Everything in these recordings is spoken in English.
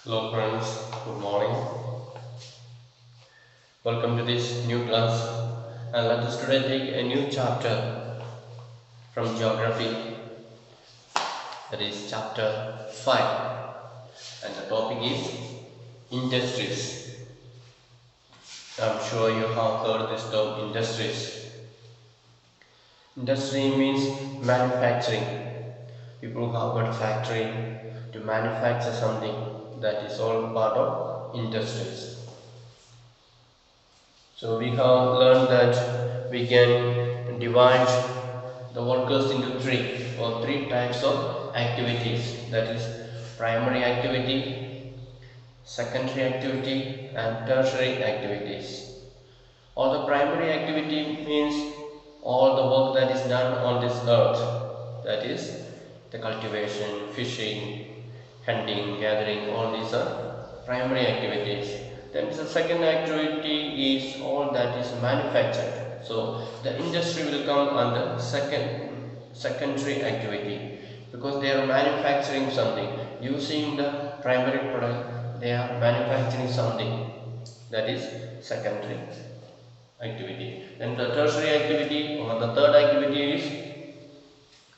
Hello friends, good morning. Welcome to this new class and let us today take a new chapter from geography, that is chapter 5, and the topic is industries. I'm sure you have heard this term industries. Industry means manufacturing. People who have got a factory to manufacture something, that is all part of industries. So we have learned that we can divide the workers into three types of activities, that is primary activity, secondary activity and tertiary activities. All the primary activity means all the work that is done on this earth, that is the cultivation, fishing, hunting, gathering, all these are primary activities. Then the second activity is all that is manufactured. So the industry will come under secondary activity because they are manufacturing something. Using the primary product, they are manufacturing something, that is secondary activity. Then the tertiary activity or the third activity is,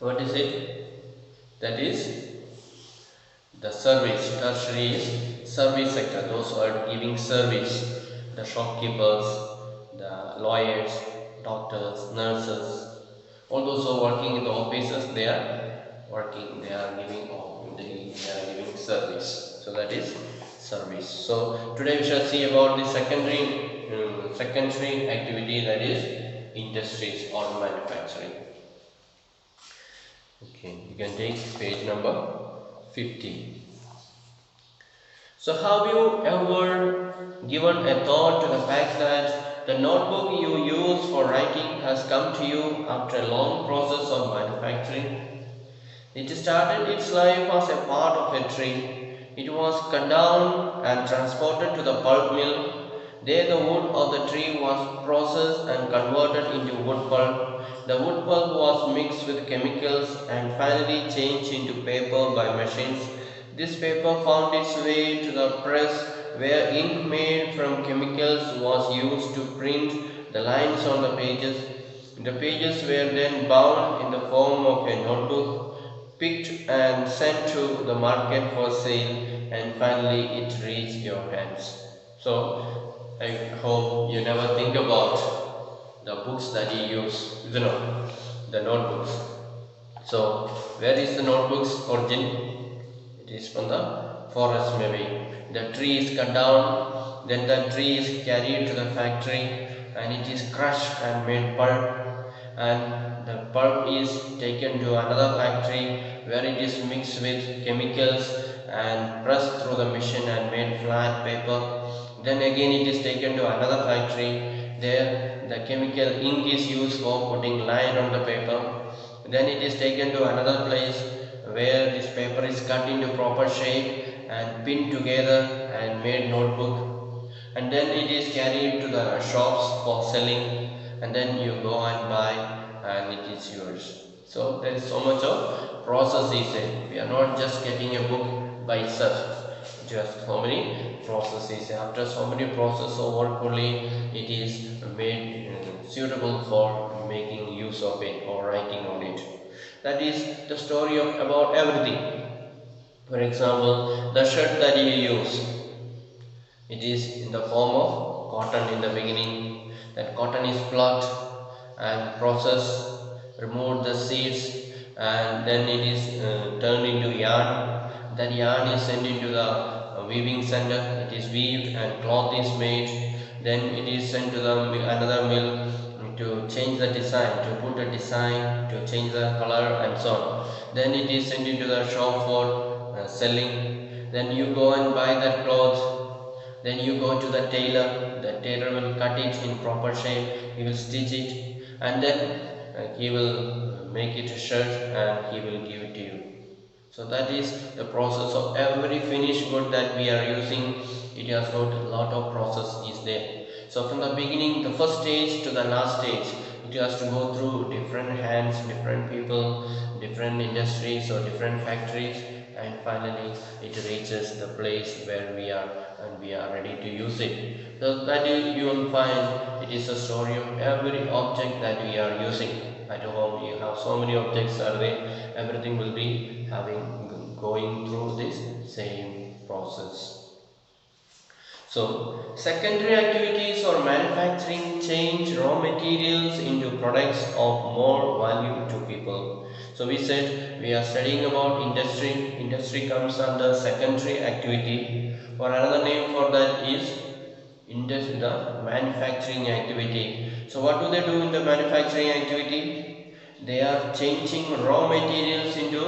what is it? That is the service. Tertiary is service sector, those who are giving service, the shopkeepers, the lawyers, doctors, nurses, all those who are working in the offices, they are working, they are giving service. So that is service. So today we shall see about the secondary activity, that is industries or manufacturing. Okay, you can take page number 50. So have you ever given a thought to the fact that the notebook you use for writing has come to you after a long process of manufacturing? It started its life as a part of a tree. It was cut down and transported to the pulp mill. There the wood of the tree was processed and converted into wood pulp. The wood pulp was mixed with chemicals and finally changed into paper by machines. This paper found its way to the press where ink made from chemicals was used to print the lines on the pages. The pages were then bound in the form of a notebook, picked and sent to the market for sale, and finally it reached your hands. So I hope you never think about the books that you use, the notebooks. So where is the notebook's origin? It is from the forest maybe. The tree is cut down, then the tree is carried to the factory and it is crushed and made pulp, and the pulp is taken to another factory where it is mixed with chemicals and pressed through the machine and made flat paper. Then again it is taken to another factory. There the chemical ink is used for putting line on the paper. Then it is taken to another place where this paper is cut into proper shape and pinned together and made notebook. And then it is carried to the shops for selling, and then you go and buy and it is yours. So there is so much of process is there. We are not just getting a book by itself. Just so many processes. After so many processes of work only, it is made suitable for making use of it or writing on it. That is the story of about everything. For example, the shirt that you use, it is in the form of cotton in the beginning. That cotton is plucked and processed, removed the seeds, and then it is turned into yarn. That yarn is sent into the weaving center. It is weaved and cloth is made. Then it is sent to the another mill to change the design, to put a design, to change the color and so on. Then it is sent into the shop for selling. Then you go and buy that cloth. Then you go to the tailor will cut it in proper shape, he will stitch it, and then he will make it a shirt and he will give it to you. So that is the process of every finished good that we are using. It has got a lot of process is there. So from the beginning, the first stage to the last stage, it has to go through different hands, different people, different industries or different factories, and finally it reaches the place where we are and we are ready to use it. So that you will find it is a story of every object that we are using. At home you have so many objects are there, everything will be having going through this same process. So, secondary activities or manufacturing change raw materials into products of more value to people. So, we said we are studying about industry. Industry comes under secondary activity, or another name for that is the manufacturing activity. So, what do they do in the manufacturing activity? They are changing raw materials into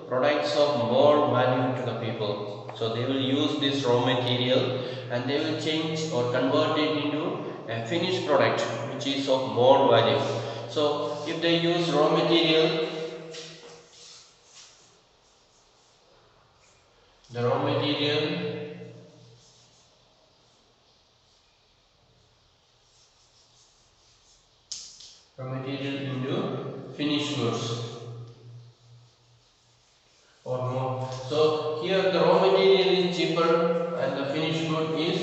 products of more value to the people. So they will use this raw material and they will change or convert it into a finished product which is of more value. So if they use the raw material into finished goods or more. So here the raw material is cheaper and the finished good is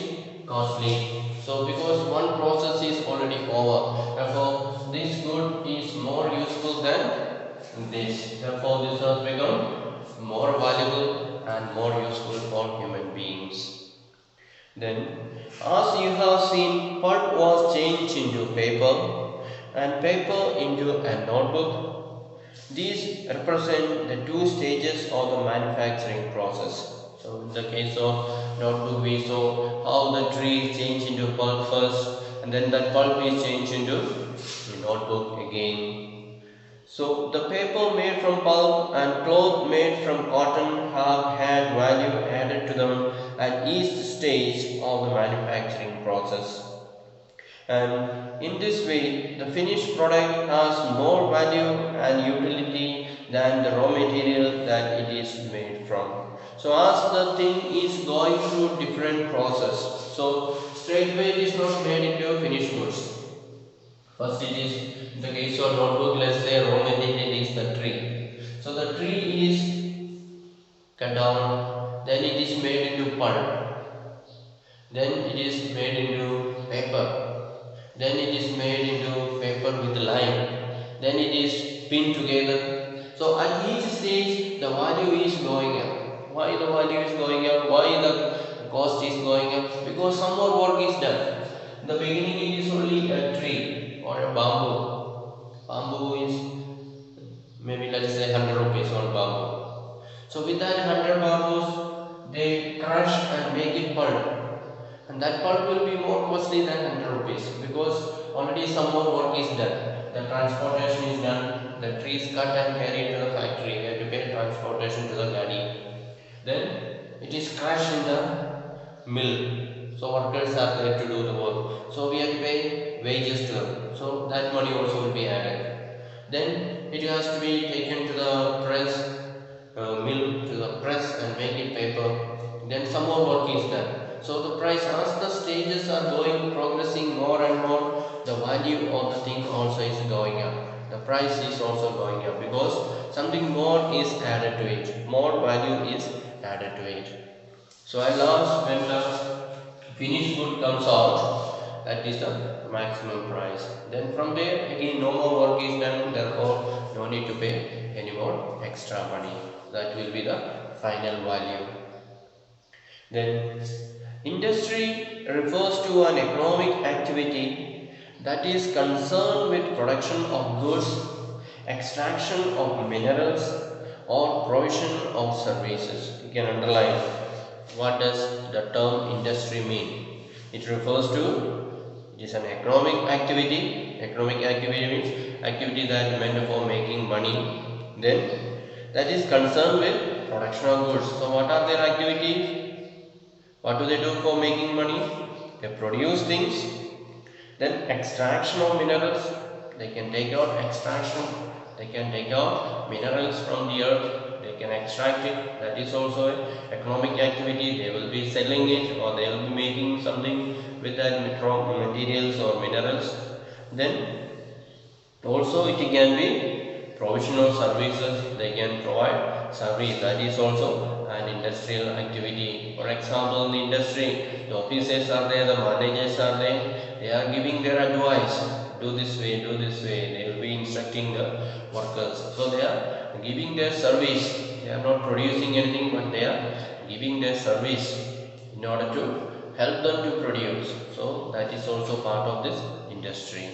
costly. So because one process is already over, therefore this good is more useful than this. Therefore this has become more valuable and more useful for human beings. Then, as you have seen, pulp was changed into paper and paper into a notebook. These represent the two stages of the manufacturing process. So, in the case of notebook, we saw how the tree is changed into pulp first, and then that pulp is changed into the notebook again. So, the paper made from pulp and cloth made from cotton have had value added to them at each stage of the manufacturing process. And in this way, the finished product has more value and utility than the raw material that it is made from. So, as the thing is going through different process, so straight away it is not made into finished goods. First it is, in the case of notebook, let's say raw material is the tree. So the tree is cut down, then it is made into pulp, then it is made into paper, then it is made into paper with line, then it is pinned together. So at each stage the value is going up. Why the value is going up? Why the cost is going up? Because some more work is done. In the beginning it is only a tree or a bamboo. Bamboo is maybe let's say 100 rupees on bamboo. So with that 100 bamboos they crush and make it pulp. And that pulp will be more costly than 100 rupees because already some more work is done. The transportation is done, the tree is cut and carried to the factory. We have to pay transportation to the gadi. Then it is crushed in the mill. So workers are there to do the work. So we have to pay wages to them. So that money also will be added. Then it has to be taken to the press mill, to the press and make it paper. Then some more work is done. So the price, as the stages are going progressing more and more, the value of the thing also is going up. The price is also going up because something more is added to it. More value is added to it. So at last when the finished good comes out, that is the maximum price. Then from there again no more work is done, therefore no need to pay any more extra money. That will be the final value. Then industry refers to an economic activity that is concerned with production of goods, extraction of minerals or provision of services. You can underline what does the term industry mean. It refers to, it is an economic activity. Economic activity means activity that is meant for making money. Then that is concerned with production of goods. So what are their activities? What do they do for making money? They produce things. Then extraction of minerals. They can take out extraction. They can take out minerals from the earth. They can extract it. That is also an economic activity. They will be selling it or they will be making something with that materials or minerals. Then also it can be provisional services. They can provide service. That is also an industrial activity. For example, in the industry, the officers are there, the managers are there. They are giving their advice. Do this way, do this way. They will be instructing the workers. So they are giving their service. They are not producing anything, but they are giving their service in order to help them to produce. So that is also part of this industry.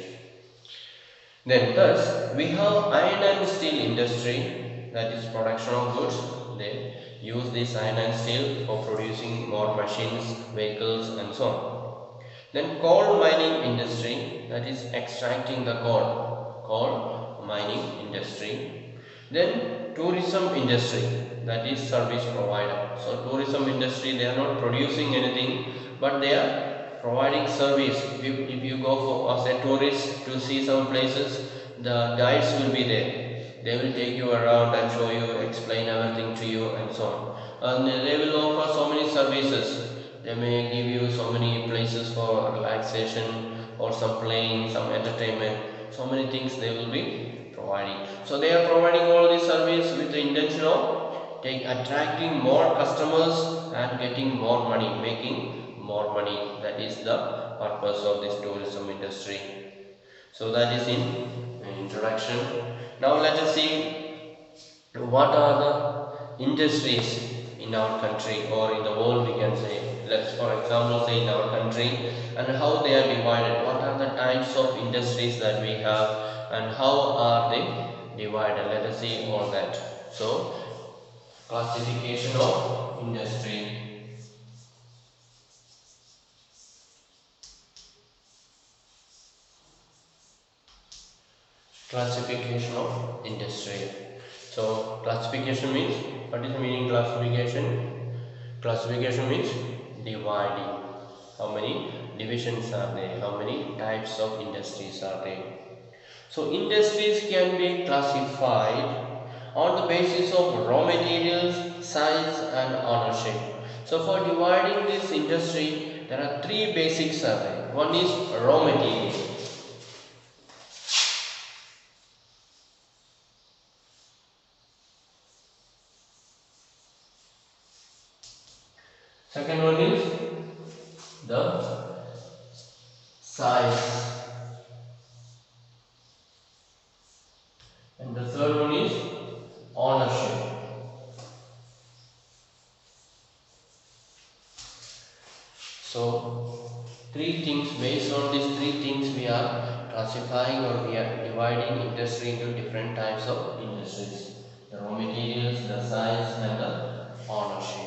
Then thus we have iron and steel industry, that is production of goods. They use this iron and steel for producing more machines, vehicles and so on. Then coal mining industry, that is extracting the coal mining industry. Then tourism industry, that is service provider. So tourism industry, they are not producing anything, but they are providing service. If you go for as a tourist to see some places, the guides will be there. They will take you around and show you, explain everything to you and so on. And they will offer so many services. They may give you so many places for relaxation or some playing, some entertainment. So many things they will be providing. So they are providing all this service with the intention of attracting more customers and getting more money, making more money. That is the purpose of this tourism industry. So that is in introduction. Now let us see what are the industries in our country or in the world, we can say. Let's for example say in our country, and how they are divided. What are the types of industries that we have and how are they divided? Let us see all that. So classification of industry. Classification of industry. So classification means, what is the meaning classification? Classification means dividing. How many divisions are there? How many types of industries are there? So industries can be classified on the basis of raw materials, size and ownership. So for dividing this industry, there are three basics are there. One is raw material. Second one is the size. And the third one is ownership. So three things, based on these three things we are classifying or we are dividing industry into different types of industries. The raw materials, the size and the ownership.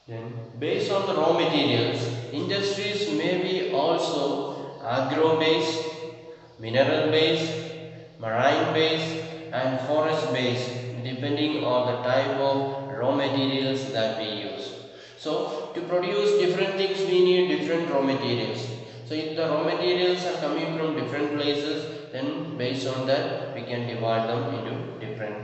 Then based on the raw materials, industries may be also agro based, mineral based, marine based and forest based, depending on the type of raw materials that we use. So to produce different things we need different raw materials. So if the raw materials are coming from different places, then based on that we can divide them into different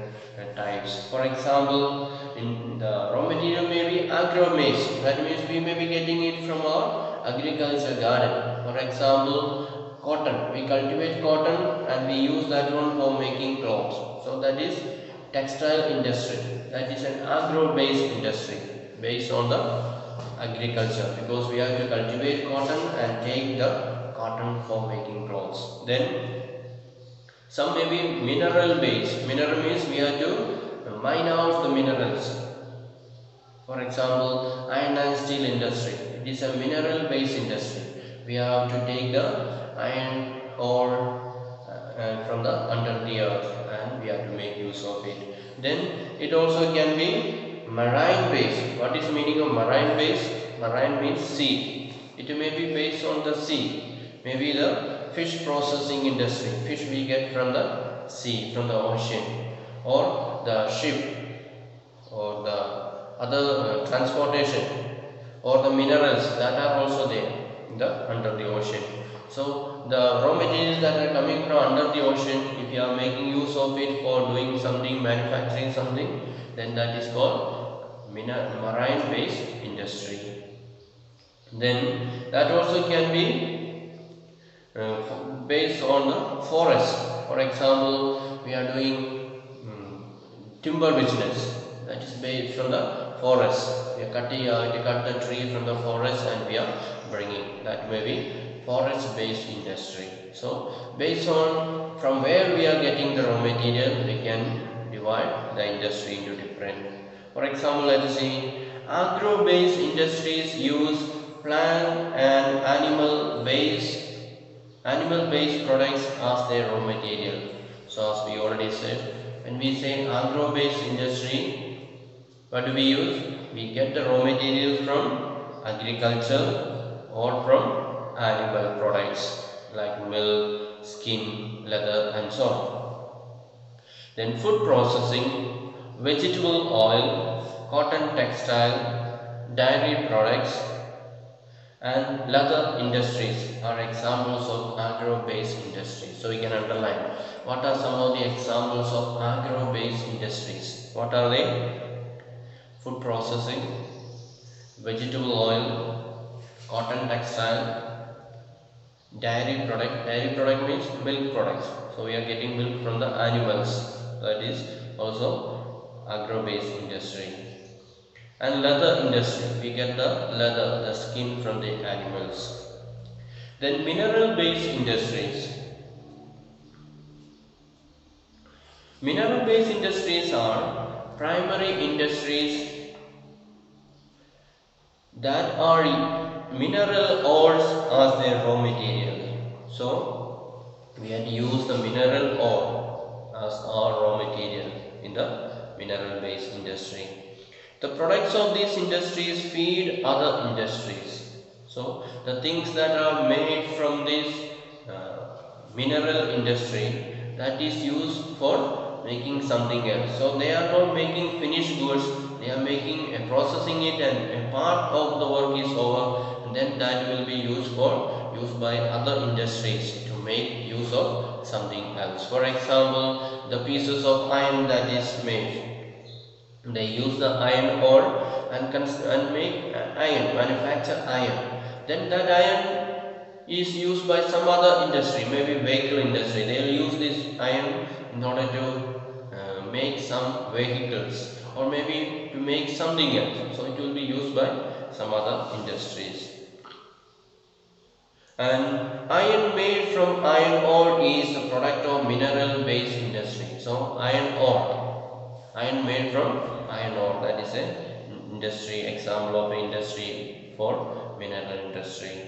types. For example, in the raw material may be agro based, that means we may be getting it from our agriculture garden. For example, cotton, we cultivate cotton and we use that one for making clothes. So that is textile industry, that is an agro based industry based on the agriculture, because we have to cultivate cotton and take the cotton for making clothes. Then some may be mineral based. Mineral means we have to mine out the minerals. For example, iron and steel industry, it is a mineral based industry. We have to take the iron ore from the under the earth and we have to make use of it. Then it also can be marine based. What is the meaning of marine based? Marine means sea. It may be based on the sea. Maybe the fish processing industry. Fish we get from the sea, from the ocean, or the ship, or the other transportation, or the minerals that are also there in the under the ocean. So the raw materials that are coming from under the ocean, if you are making use of it for doing something, manufacturing something, then that is called marine based industry. Then that also can be based on the forest. For example, we are doing timber business, that is made from the forest. We cut the tree from the forest and we are bringing. That may be forest-based industry. So based on from where we are getting the raw material, we can divide the industry into different. For example, let us see, agro-based industries use plant and animal-based products as their raw material. So as we already said, when we say agro-based industry, what do we use? We get the raw material from agriculture or from animal products like milk, skin, leather and so on. Then food processing, vegetable oil, cotton textile, dairy products and leather industries are examples of agro-based industries. So we can underline what are some of the examples of agro-based industries. What are they? Food processing, vegetable oil, cotton textile, dairy product means milk products. So we are getting milk from the animals. That is also agro-based industry. And leather industry, we get the leather, the skin from the animals. Then mineral-based industries. Mineral-based industries are primary industries that are mineral ores as their raw material. So we had used the mineral ore as our raw material in the mineral-based industry. The products of these industries feed other industries. So the things that are made from this mineral industry, that is used for making something else. So they are not making finished goods, they are making processing it, and a part of the work is over, and then that will be used by other industries to make use of something else. For example, the pieces of iron that is made, they use the iron ore and make iron, manufacture iron. Then that iron is used by some other industry, maybe vehicle industry. They will use this iron in order to make some vehicles, or maybe to make something else. So it will be used by some other industries. And iron made from iron ore is a product of mineral-based industry. So iron made from iron ore, that is an industry, example of industry for mineral industry.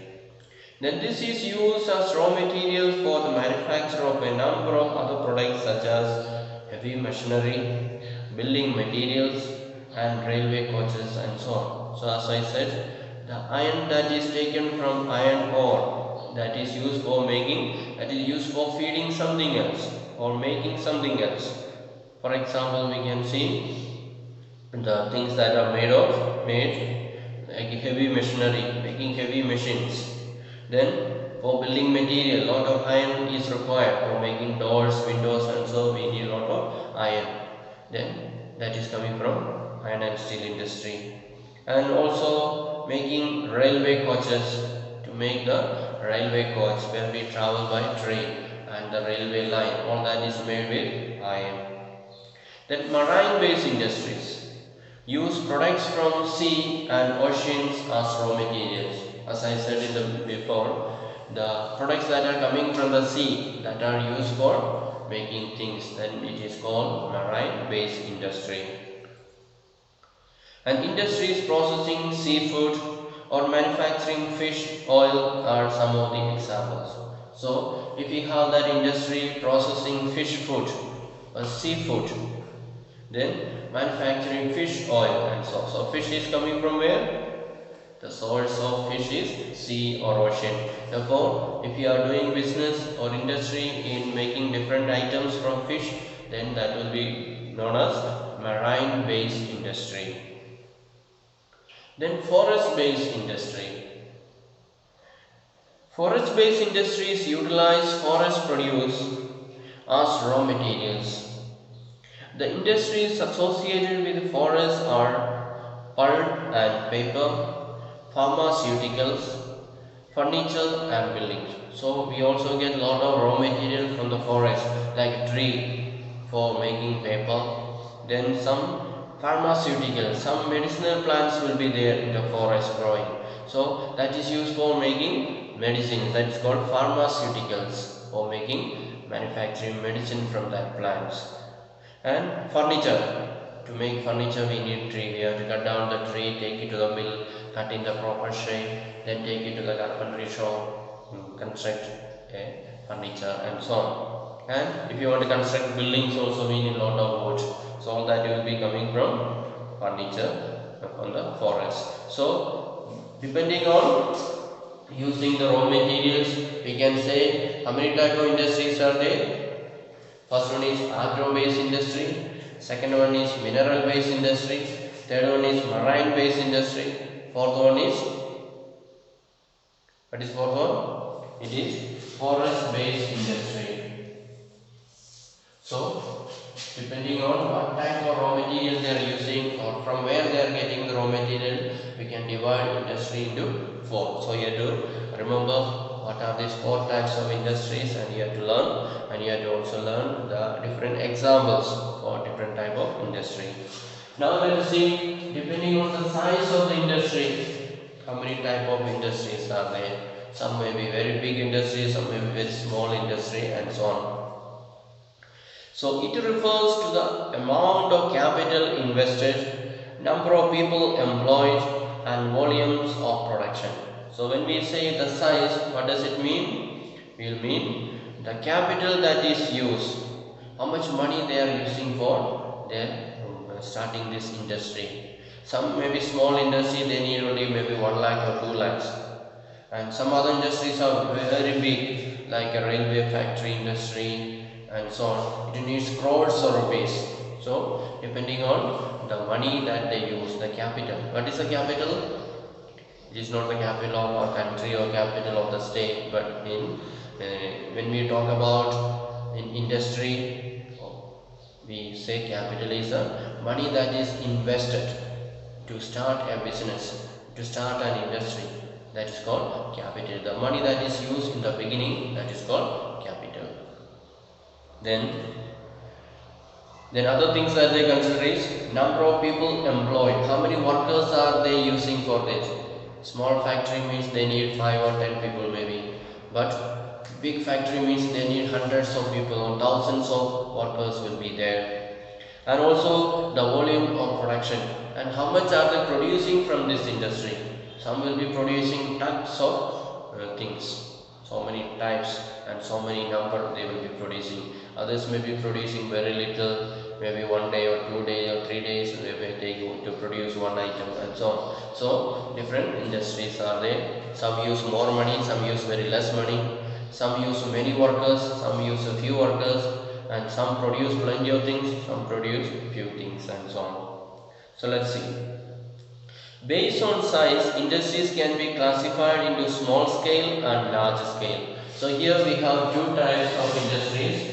Then this is used as raw material for the manufacture of a number of other products such as heavy machinery, building materials and railway coaches and so on. So as I said, the iron that is taken from iron ore, that is used for feeding something else or making something else. For example, we can see the things that are made like heavy machinery, making heavy machines. Then for building material, lot of iron is required for making doors, windows, and so we need a lot of iron. Then that is coming from iron and steel industry. And also making railway coaches, to make the railway coach where we travel by train, and the railway line, all that is made with iron. Then marine-based industries use products from sea and oceans as raw materials. As I said before, the products that are coming from the sea that are used for making things, then it is called marine-based industry. And industries processing seafood or manufacturing fish oil are some of the examples. So if we have that industry processing fish food or seafood, then manufacturing fish oil and so. So fish is coming from where? The source of fish is sea or ocean. Therefore, if you are doing business or industry in making different items from fish, then that will be known as marine-based industry. Then forest-based industry. Forest-based industries utilize forest produce as raw materials. The industries associated with forests are pulp and paper, pharmaceuticals, furniture and buildings. So we also get a lot of raw material from the forest, like a tree for making paper, Then some pharmaceuticals, some medicinal plants will be there in the forest growing. So that is used for making medicine. That is called pharmaceuticals, or making manufacturing medicine from that plants. And furniture. To make furniture we need tree. We have to cut down the tree, take it to the mill, cut in the proper shape, then take it to the carpentry shop, construct a furniture and so on. And if you want to construct buildings also we need a lot of wood. So all that will be coming from furniture on the forest. So depending on using the raw materials, we can say how many type of industries are there. First one is agro-based industry, second one is mineral-based industry, third one is marine-based industry, fourth one is, what is fourth one? It is forest-based industry. So, depending on what type of raw material they are using or from where they are getting the raw material, we can divide industry into four. So, you have to remember what are these four types of industries, and you have to learn, and you have to also learn the different examples for different type of industry. Now let us see, depending on the size of the industry, how many type of industries are there. Some may be very big industries, some may be very small industry, and so on. So it refers to the amount of capital invested, number of people employed, and volumes of production. So when we say the size, what does it mean? We will mean the capital that is used, how much money they are using for their starting this industry. Some may be small industry, they need only maybe 1 lakh or 2 lakhs. And some other industries are very big, like a railway factory industry and so on. It needs crores of rupees. So depending on the money that they use, the capital. What is the capital? It is not the capital of our country or capital of the state, but in when we talk about in industry, we say capital is the money that is invested to start a business, to start an industry. That is called capital. The money that is used in the beginning, that is called capital. Then other things that they consider is number of people employed. How many workers are they using for this? Small factory means they need 5 or 10 people maybe, but big factory means they need hundreds of people or thousands of workers will be there. And also the volume of production, and how much are they producing from this industry. Some will be producing tons of things, so many types and so many number they will be producing. Others may be producing very little, maybe 1 day or 2 days or 3 days they may take to produce one item and so on. So different industries are there. Some use more money, some use very less money, some use many workers, some use a few workers, and some produce plenty of things, some produce few things and so on. So let's see. Based on size, industries can be classified into small scale and large scale. So here we have two types of industries.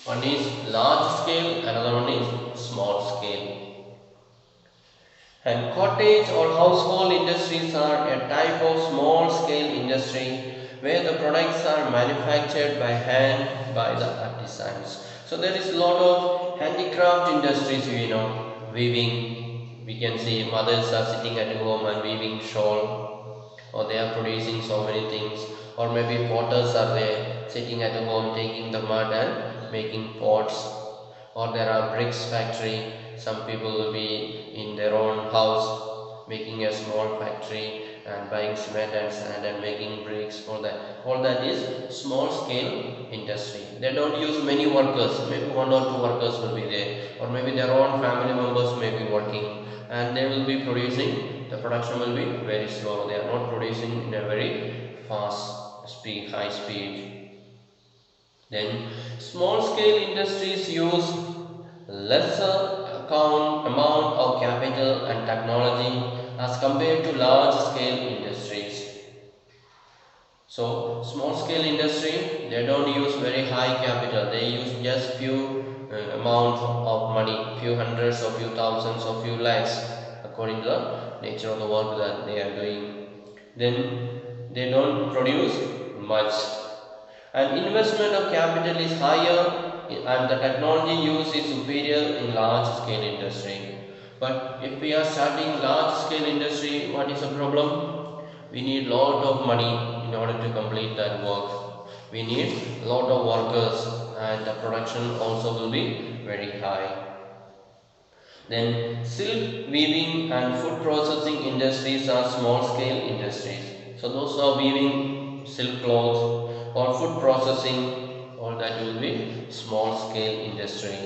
One is large scale, another one is small scale. And cottage or household industries are a type of small scale industry where the products are manufactured by hand by the artisans. So there is a lot of handicraft industries, weaving. We can see mothers are sitting at home and weaving shawl, or they are producing so many things, or maybe potters are there sitting at home taking the mud and making pots, or there are bricks factory. Some people will be in their own house making a small factory and buying cement and sand and making bricks. All that is small scale industry. They don't use many workers, maybe 1 or 2 workers will be there, or maybe their own family members may be working, and they will be producing. The production will be very slow. They are not producing in a very fast speed, high speed. Then small scale industries use lesser amount of capital and technology as compared to large scale industries. So small scale industry, they don't use very high capital, they use just few amount of money, few hundreds or few thousands or few lakhs according to the nature of the work that they are doing. Then they don't produce much, and investment of capital is higher and the technology used is superior in large scale industry. But if we are starting large scale industry, what is the problem? We need lot of money in order to complete that work. We need lot of workers, and the production also will be very high. Then silk weaving and food processing industries are small scale industries. So those are weaving silk clothes or food processing, all that will be small scale industry.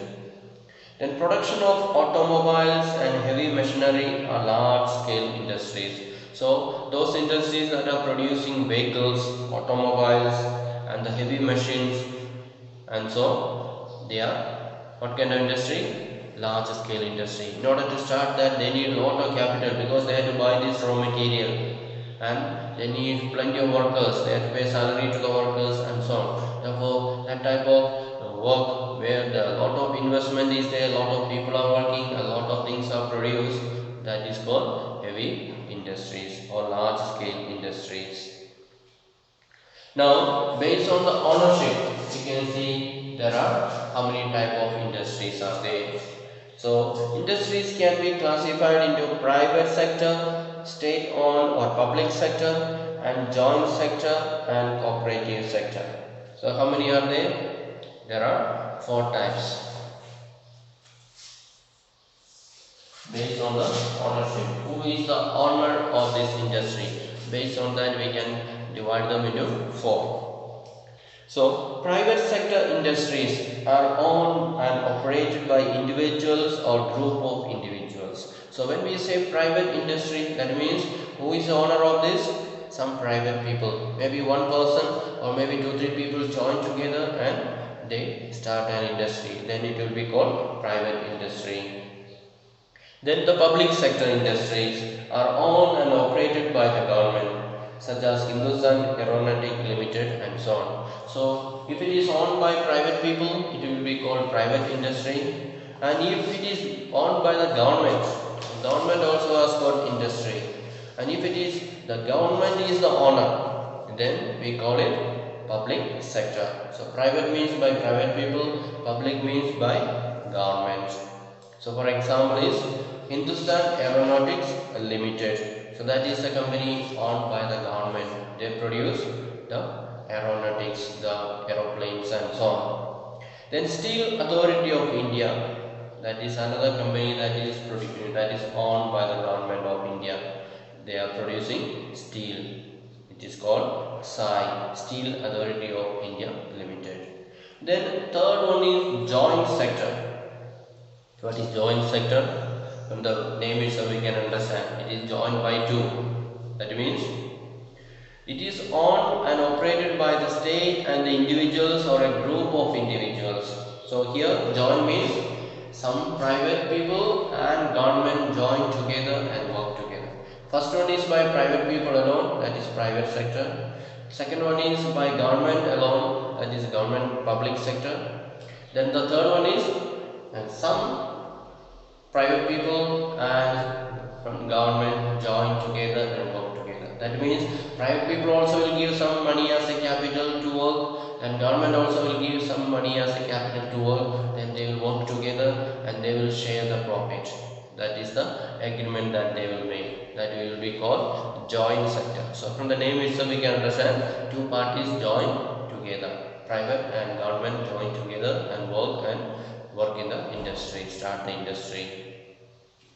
Then production of automobiles and heavy machinery are large scale industries. So those industries that are producing vehicles, automobiles and the heavy machines, and so they are what kind of industry? Large scale industry. In order to start that, they need a lot of capital because they have to buy this raw material, and they need plenty of workers. They have to pay salary to the workers and so on. Therefore, that type of work where a lot of investment is there, a lot of people are working, a lot of things are produced, that is called heavy industries or large scale industries. Now, based on the ownership, you can see there are how many type of industries are there. So, industries can be classified into private sector, state-owned or public sector, and joint sector and cooperative sector. So, how many are there? There are 4 types. Based on the ownership, who is the owner of this industry? Based on that, we can divide them into 4. So, private sector industries are owned and operated by individuals or group of individuals. So, when we say private industry, that means who is the owner of this? Some private people, maybe one person or maybe 2-3 people join together and they start an industry. Then it will be called private industry. Then the public sector industries are owned and operated by the government, such as Hindustan Aeronautic Limited and so on. So, if it is owned by private people, it will be called private industry. And if it is owned by the government also has got industry. And if it is the government is the owner, then we call it public sector. So, private means by private people, public means by government. So, for example is Hindustan Aeronautics Limited. So, that is a company owned by the government. They produce the aeronautics, the aeroplanes and so on. Then Steel Authority of India. That is another company that is owned by the government of India. They are producing steel. It is called SAI, Steel Authority of India Limited. Then third one is joint sector. What is joint sector? From the name itself we can understand. It is joined by 2. That means it is owned and operated by the state and the individuals or a group of individuals. So here joint means some private people and government join together and work together. First one is by private people alone, that is private sector. Second one is by government alone, that is government public sector. Then the third one is some private people and from government join together and work together. That means private people also will give some money as a capital to work, and government also will give some money as a capital to work. Then they will work together and they will share the profit. That is the agreement that they will make. That will be called joint sector. So from the name itself we can understand 2 parties join together. Private and government join together and work in the industry, start the industry.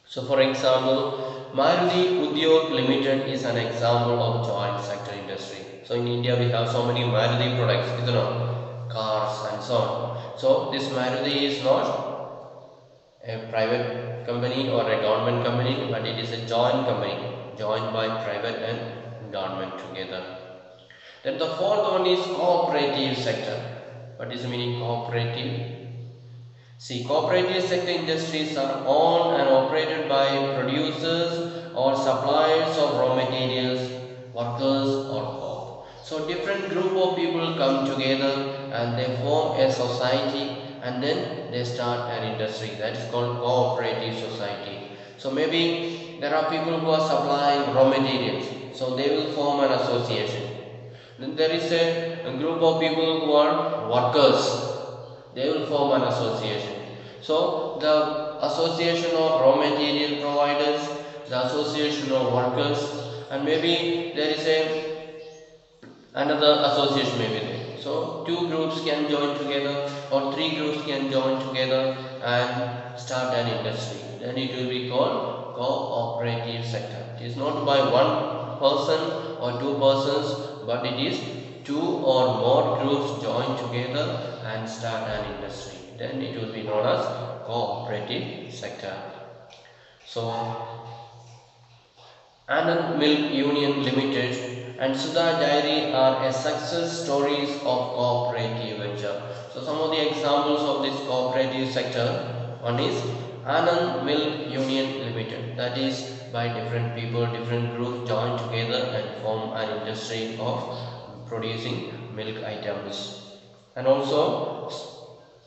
So for example, Maruti Udyog Limited is an example of joint sector industry. So in India we have so many Maruti products, cars and so on. So this Maruti is not a private company or a government company, but it is a joint company, joined by private and government together. Then the fourth one is cooperative sector. What is the meaning cooperative? See, cooperative sector industries are owned and operated by producers or suppliers of raw materials, workers or both. So different group of people come together and they form a society and then they start an industry. That is called cooperative society. So maybe there are people who are supplying raw materials, so they will form an association. Then there is a group of people who are workers they will form an association. So the association of raw material providers, the association of workers, and maybe there is another association may be there. So two groups can join together or three groups can join together and start an industry. Then it will be called cooperative sector. It is not by one person or two persons, but it is two or more groups join together and start an industry. Then it will be known as cooperative sector. So Anand Milk Union Limited and Sudha Dairy are a success stories of cooperative venture. So some of the examples of this cooperative sector, one is Anand Milk Union Limited, that is by different people, different groups join together and form an industry of producing milk items. And also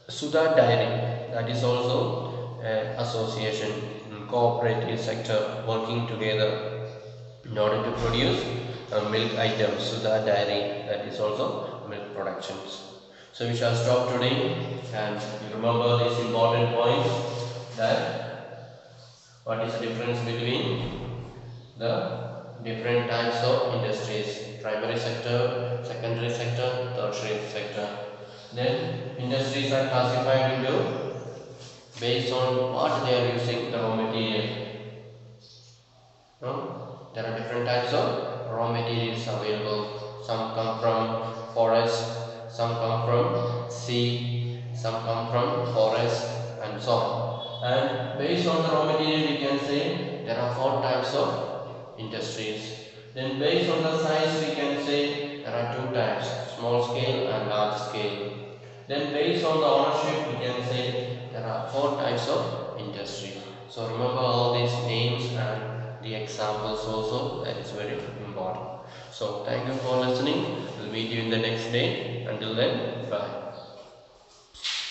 Sudha Dairy, that is also association cooperative sector working together in order to produce milk items. Sudha Dairy, that is also milk productions. So we shall stop today, and you remember these important points, that what is the difference between the different types of industries: primary sector, secondary sector, tertiary sector. Then industries are classified into based on what they are using the raw material. There are different types of raw materials available. Some come from forest, some come from sea, some come from forest, and so on. And based on the raw material, we can say there are four types of industries. Then based on the size, we can say there are two types: small scale and large scale. Then based on the ownership, we can say there are four types of industry. So remember all these names and the examples also, that is very important. So thank you for listening. We'll meet you in the next day. Until then, bye.